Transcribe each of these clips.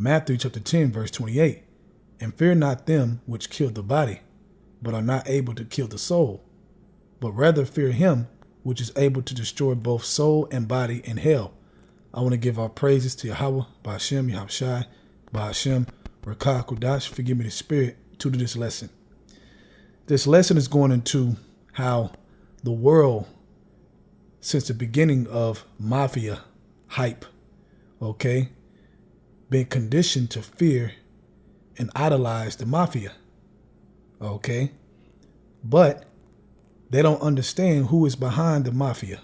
Matthew chapter 10, verse 28. And fear not them which kill the body, but are not able to kill the soul, but rather fear him which is able to destroy both soul and body in hell. I want to give our praises to Yahweh, Bashar, Yahushai, Bashar, Rakah, Kudash, forgive me the spirit, to do this lesson. This lesson is going into how the world, since the beginning of mafia hype, okay, been conditioned to fear and idolize the mafia, okay? But they don't understand who is behind the mafia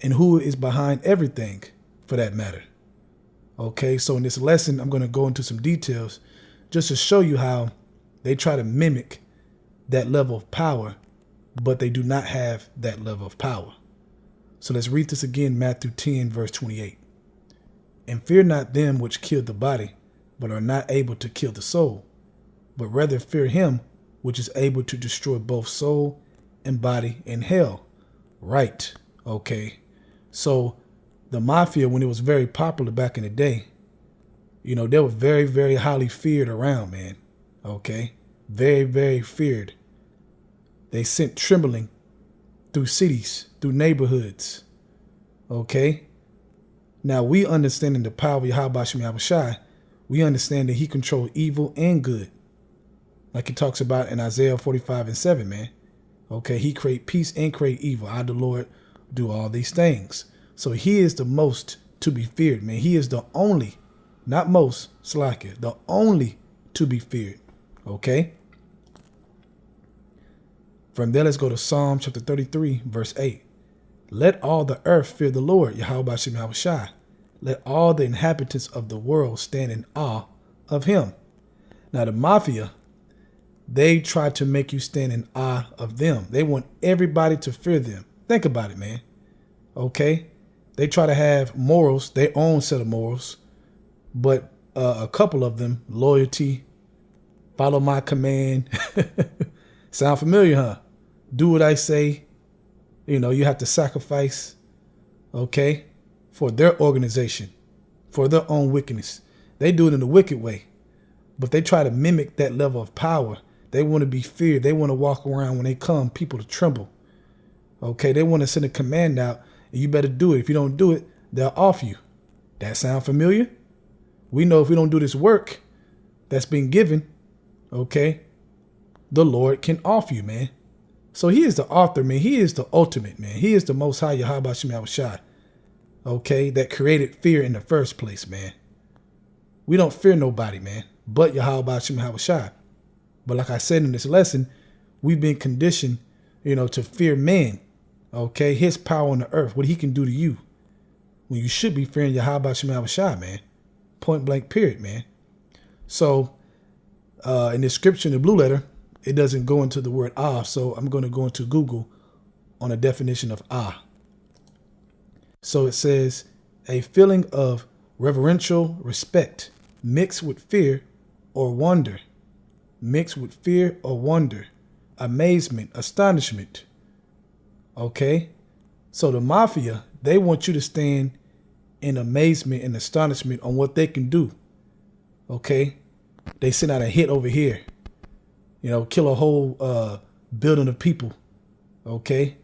and who is behind everything for that matter. Okay, so in this lesson, I'm going to go into some details just to show you how they try to mimic that level of power, but they do not have that level of power. So let's read this again, Matthew 10, verse 28. And fear not them which kill the body, but are not able to kill the soul, but rather fear him which is able to destroy both soul and body in hell. Right. Okay. So the mafia, when it was very popular back in the day, you know, they were very, very highly feared around, man. Okay. Very, very feared. They sent trembling through cities, through neighborhoods. Okay. Now we understanding the power of Yahweh Shai, we understand that he controls evil and good. Like he talks about in Isaiah 45:7, man. Okay, he create peace and create evil. I, the Lord, do all these things. So he is the most to be feared, man. He is the only, not most, Slakia, the only to be feared. Okay. From there, let's go to Psalm chapter 33, verse 8. Let all the earth fear the Lord, Yahweh Shai. Let all the inhabitants of the world stand in awe of him. Now, the mafia, they try to make you stand in awe of them. They want everybody to fear them. Think about it, man. Okay. They try to have morals, their own set of morals, but a couple of them, loyalty, follow my command. Sound familiar, huh? Do what I say. You know, you have to sacrifice, okay, for their organization, for their own wickedness. They do it in the wicked way, but they try to mimic that level of power. They want to be feared. They want to walk around when they come, people to tremble. Okay, they want to send a command out, and you better do it. If you don't do it, they'll off you. That sound familiar? We know if we don't do this work that's been given, okay, the Lord can off you, man. So he is the author, man. He is the ultimate, man. He is the most high Yahweh Shai, okay, that created fear in the first place, man. We don't fear nobody, man, but Yahweh Shai. But like I said in this lesson, we've been conditioned, you know, to fear man, okay, his power on the earth, what he can do to you, when you should be fearing Yahweh Shai, man. Point blank period, man. So in the scripture, in the blue letter, it doesn't go into the word ah, so I'm going to go into Google on a definition of ah. So it says a feeling of reverential respect mixed with fear or wonder. Mixed with fear or wonder, amazement, astonishment. Okay? So the mafia, they want you to stand in amazement and astonishment on what they can do. Okay? They send out a hit over here. You know, kill a whole building of people. Okay?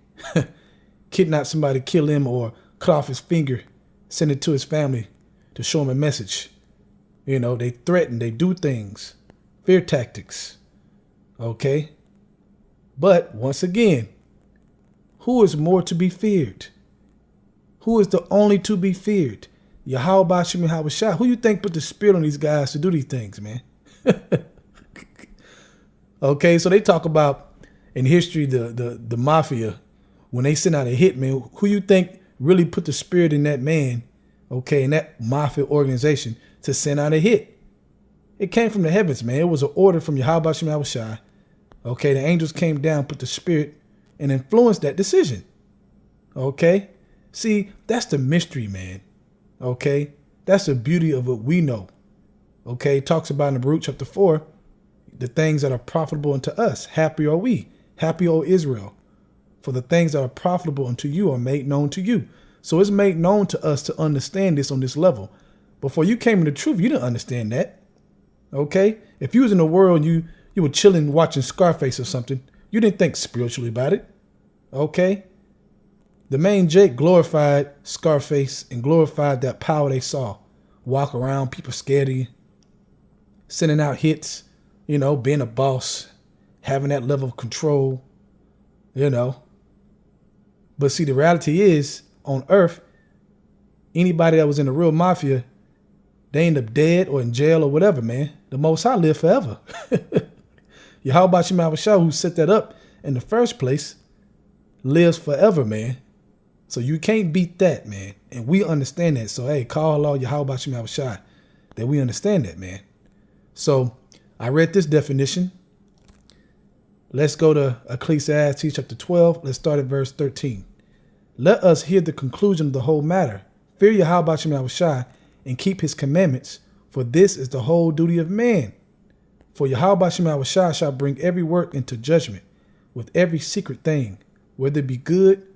Kidnap somebody, kill him, or cut off his finger, send it to his family to show him a message. You know, they threaten, they do things. Fear tactics. Okay? But once again, who is more to be feared? Who is the only to be feared? Yahweh Shai. Who you think put the spirit on these guys to do these things, man? Okay, so they talk about in history the mafia, when they send out a hit, man, who you think really put the spirit in that man, okay, in that mafia organization to send out a hit? It came from the heavens, man. It was an order from Yahweh Shai. Okay, the angels came down, put the spirit, and influenced that decision. Okay? See, that's the mystery, man. Okay? That's the beauty of what we know. Okay? It talks about in the Baruch chapter 4, the things that are profitable unto us. Happy are we. Happy, O Israel. For the things that are profitable unto you are made known to you. So it's made known to us to understand this on this level. Before you came into truth, you didn't understand that. Okay? If you was in the world, you were chilling watching Scarface or something, you didn't think spiritually about it. Okay? The main Jake glorified Scarface and glorified that power they saw. Walk around, people scared of you, sending out hits, being a boss, having that level of control, But see, the reality is, on earth, anybody that was in the real mafia, they end up dead or in jail or whatever, man. The Most High live forever. Yahweh Bashar, who set that up in the first place, lives forever, man. So you can't beat that, man. And we understand that. So, hey, call Allah Yahweh Bashar, that we understand that, man. So I read this definition. Let's go to Ecclesiastes chapter 12. Let's start at verse 13. Let us hear the conclusion of the whole matter. Fear Yahweh Bashar and keep his commandments, for this is the whole duty of man. For Yahweh Bashar shall bring every work into judgment with every secret thing, whether it be good,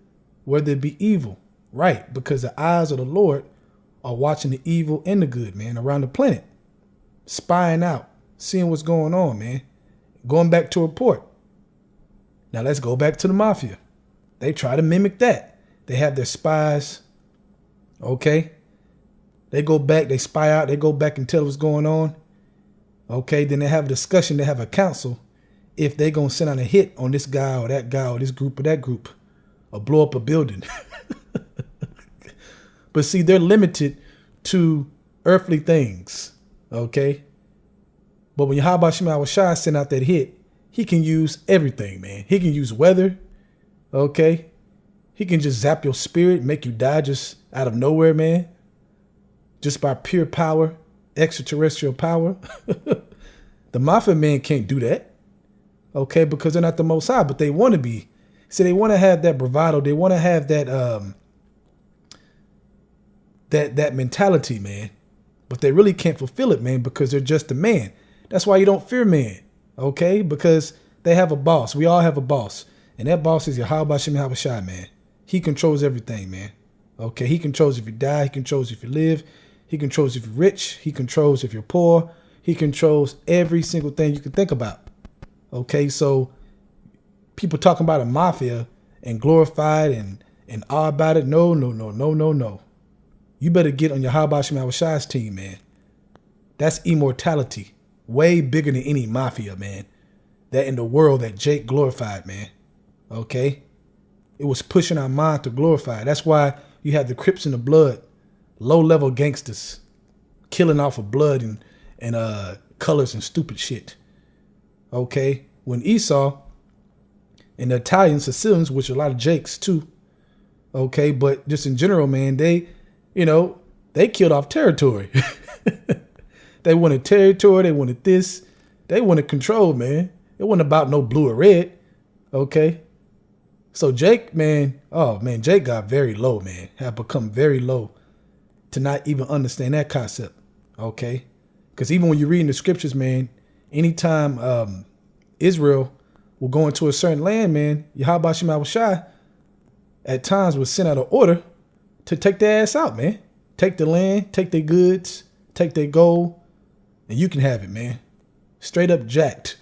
whether it be evil. Right, because the eyes of the Lord are watching the evil and the good, man, around the planet. Spying out, seeing what's going on, man. Going back to report. Now let's go back to the mafia. They try to mimic that. They have their spies. Okay. They go back, they spy out, they go back and tell what's going on. Okay, then they have a discussion, they have a council if they're going to send out a hit on this guy or this group or that group, or blow up a building. But see, they're limited to earthly things. Okay. But when Yahweh Bashar sent out that hit, he can use everything, man. He can use weather. Okay. He can just zap your spirit, make you die just out of nowhere, man. Just by pure power, extraterrestrial power. The mafia man can't do that. Okay, because they're not the Most High, but they want to be. See, they want to have that bravado. They want to have that that mentality, man. But they really can't fulfill it, man, because they're just a man. That's why you don't fear man. Okay, because they have a boss. We all have a boss, and that boss is Yahweh Bashar, man. He controls everything, man. Okay, he controls if you die. He controls if you live. He controls if you're rich. He controls if you're poor. He controls every single thing you can think about. Okay, so people talking about a mafia and glorified and all about it. No. You better get on your Yahweh Bashar team, man. That's immortality. Way bigger than any mafia, man. That in the world that Jake glorified, man. Okay? It was pushing our mind to glorify. That's why you have the Crips and the Blood. Low-level gangsters. Killing off of blood and colors and stupid shit. Okay? When Esau and the Italian Sicilians, which are a lot of Jakes too. Okay? But just in general, man, they killed off territory. They wanted territory. They wanted this. They wanted control, man. It wasn't about no blue or red. Okay. So Jake, man, Jake got very low, man. Have become very low to not even understand that concept. Okay. Because even when you read in the scriptures, man, anytime Israel will go into a certain land, man, Yahweh Bashar at times would send out an order to take their ass out, man. Take the land, take their goods, take their gold, and you can have it, man. Straight up jacked.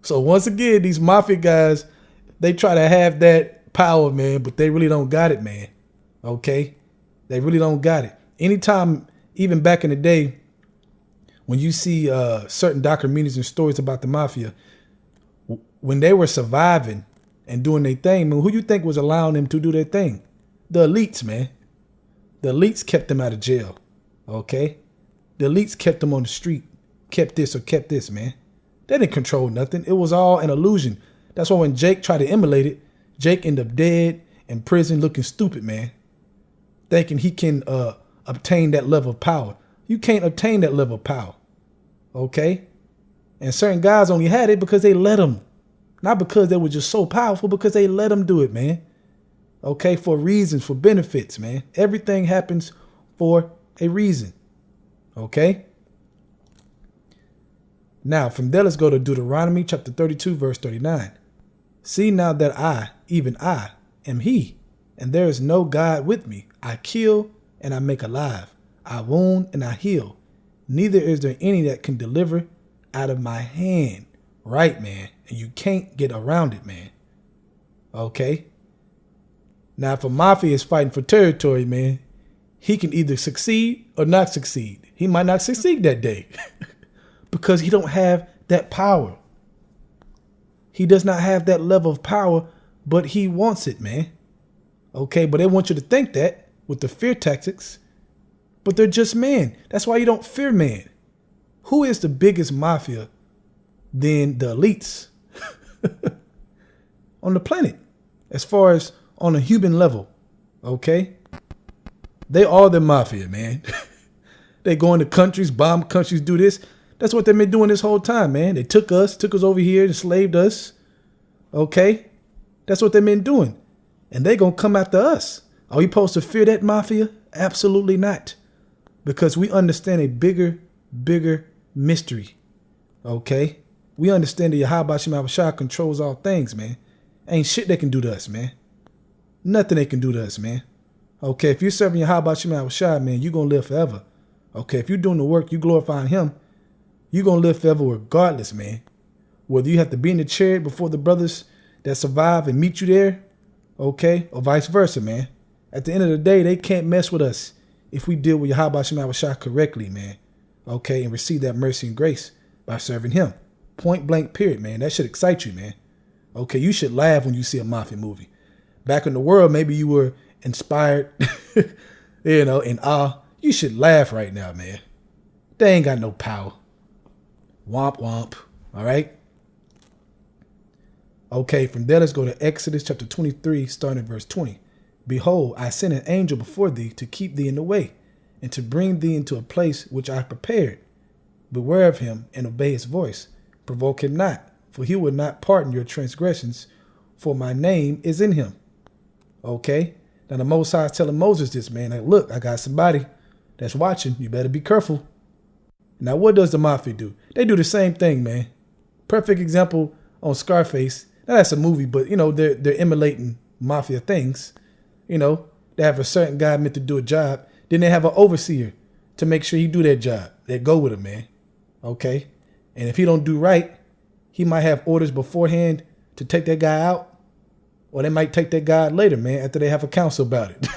So once again, these mafia guys, they try to have that power, man, but they really don't got it, man. Okay? They really don't got it. Anytime, even back in the day, when you see certain documentaries and stories about the mafia, when they were surviving and doing their thing, man, who you think was allowing them to do their thing? The elites, man. The elites kept them out of jail. Okay? The elites kept them on the street. Kept this, man. They didn't control nothing. It was all an illusion. That's why when Jake tried to emulate it, Jake ended up dead in prison looking stupid, man. Thinking he can obtain that level of power. You can't obtain that level of power. Okay? And certain guys only had it because they let them. Not because they were just so powerful, because they let them do it, man. Okay? For reasons, for benefits, man. Everything happens for a reason. Okay? Now, from there, let's go to Deuteronomy chapter 32, verse 39. See now that I, even I, am he, and there is no God with me. I kill and I make alive. I wound and I heal. Neither is there any that can deliver out of my hand. Right, man. And you can't get around it, man. Okay? Now, if a mafia is fighting for territory, man, he can either succeed or not succeed. He might not succeed that day because he don't have that power. He does not have that level of power, but he wants it, man. Okay, but they want you to think that with the fear tactics, but they're just men. That's why you don't fear man. Who is the biggest mafia than the elites on the planet, as far as on a human level? Okay, they are the mafia, man. They go into countries, bomb countries, do this. That's what they've been doing this whole time, man. They took us over here, enslaved us. Okay, that's what they've been doing, and they gonna come after us. Are we supposed to fear that mafia? Absolutely not, because we understand a bigger mystery. Okay, we understand that Bashar controls all things, man. Ain't shit they can do to us, man. Nothing they can do to us, man. Okay, if you're serving Bashar, man, you're going to live forever. Okay, if you're doing the work, you glorifying him, you're going to live forever regardless, man. Whether you have to be in the chariot before the brothers that survive and meet you there, okay, or vice versa, man. At the end of the day, they can't mess with us if we deal with Bashar correctly, man. Okay, and receive that mercy and grace by serving him. Point blank, period, man. That should excite you, man. Okay, you should laugh when you see a mafia movie. Back in the world, maybe you were inspired, in awe. You should laugh right now, man. They ain't got no power. Womp womp. All right? Okay, from there, let's go to Exodus chapter 23, starting at verse 20. Behold, I send an angel before thee to keep thee in the way, and to bring thee into a place which I have prepared. Beware of him and obey his voice. Provoke him not, for he will not pardon your transgressions, for my name is in him. Okay? Now the Most High is telling Moses this, man. Like, look, I got somebody that's watching. You better be careful. Now, what does the mafia do? They do the same thing, man. Perfect example on Scarface. Now, that's a movie, but, they're emulating mafia things. They have a certain guy meant to do a job. Then they have an overseer to make sure he do that job. They go with him, man. Okay? And if he don't do right, he might have orders beforehand to take that guy out. Or they might take that guy out later, man, after they have a council about it.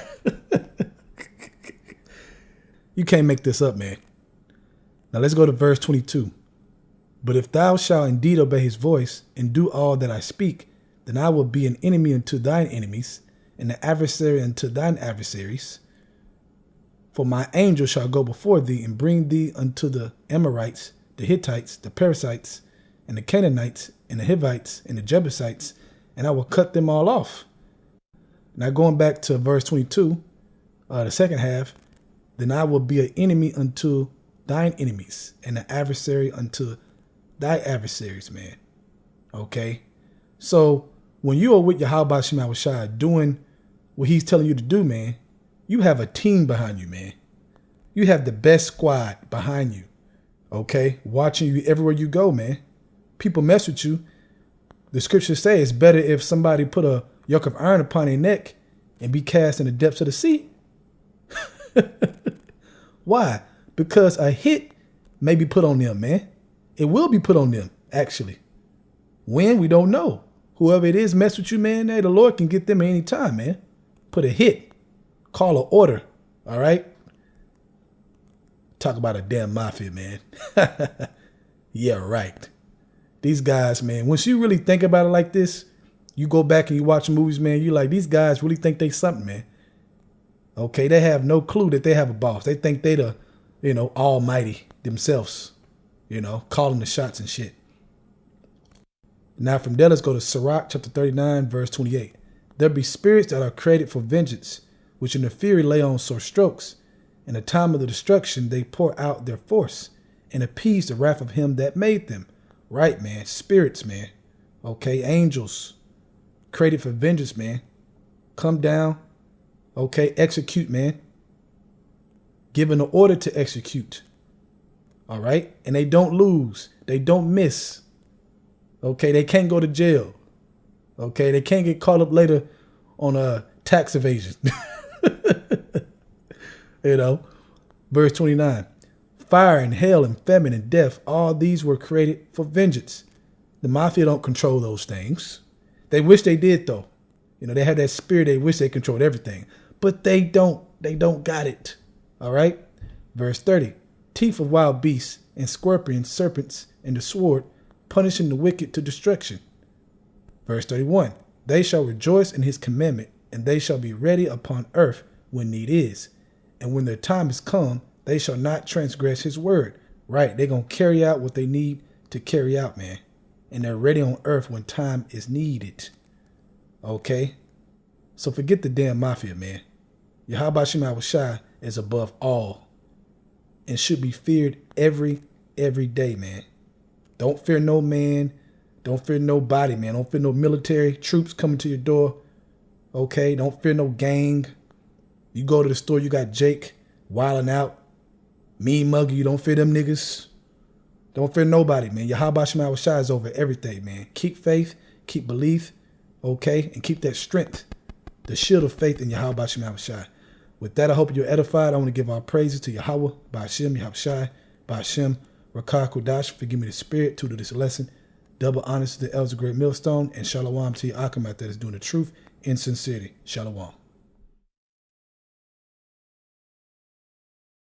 You can't make this up, man. Now let's go to verse 22. But if thou shalt indeed obey his voice and do all that I speak, then I will be an enemy unto thine enemies and an adversary unto thine adversaries. For my angel shall go before thee and bring thee unto the Amorites, the Hittites, the Perizzites, and the Canaanites, and the Hivites, and the Jebusites, and I will cut them all off. Now going back to verse 22, the second half, then I will be an enemy unto thine enemies, and an adversary unto thy adversaries, man. Okay? So when you are with Yahweh Shema Shai doing what he's telling you to do, man, you have a team behind you, man. You have the best squad behind you. Okay? Watching you everywhere you go, man. People mess with you. The scriptures say it's better if somebody put a yoke of iron upon their neck and be cast in the depths of the sea. Why? Because a hit may be put on them, man. It will be put on them, actually. When? We don't know. Whoever it is mess with you, man, hey, the Lord can get them at any time, man. Put a hit. Call an order. All right? Talk about a damn mafia, man. Yeah, right. These guys, man, once you really think about it like this, you go back and you watch movies, man, you like, these guys really think they something, man. Okay, they have no clue that they have a boss. They think they the, almighty themselves, calling the shots and shit. Now from there, let's go to Sirach chapter 39, verse 28. There be spirits that are created for vengeance, which in the fury lay on sore strokes. In the time of the destruction, they pour out their force and appease the wrath of him that made them. Right, man. Spirits, man. Okay, angels created for vengeance, man. Come down. Okay, execute, man. Given the order to execute. All right? And they don't lose. They don't miss. Okay, they can't go to jail. Okay, they can't get caught up later on tax evasion. You know, verse 29. Fire and hell and famine and death, all these were created for vengeance. The mafia don't control those things. They wish they did, though. You know, they have that spirit. They wish they controlled everything. But they don't. They don't got it. All right? Verse 30. Teeth of wild beasts and scorpions, serpents, and the sword, punishing the wicked to destruction. Verse 31. They shall rejoice in his commandment, and they shall be ready upon earth when need is. And when their time is come, they shall not transgress his word. Right? They're going to carry out what they need to carry out, man. And they're ready on earth when time is needed. Okay? So forget the damn mafia, man. Yahweh Shem Yahushua is above all and should be feared every day, man. Don't fear no man. Don't fear nobody, man. Don't fear no military troops coming to your door. Okay? Don't fear no gang. You go to the store, you got Jake wilding out. Mean muggy, you don't fear them niggas. Don't fear nobody, man. Yahweh Shem Yahushua is over everything, man. Keep faith, keep belief, okay? And keep that strength, the shield of faith in Yahweh Shem Yahushua. With that, I hope you're edified. I want to give our praises to Yahweh, Bashar, Yahushua, Bashar, Rakah Kodash. Forgive me the spirit to this lesson. Double honors to the elders of Great Millstone. And shalom to your Akamat that is doing the truth in sincerity. Shalom.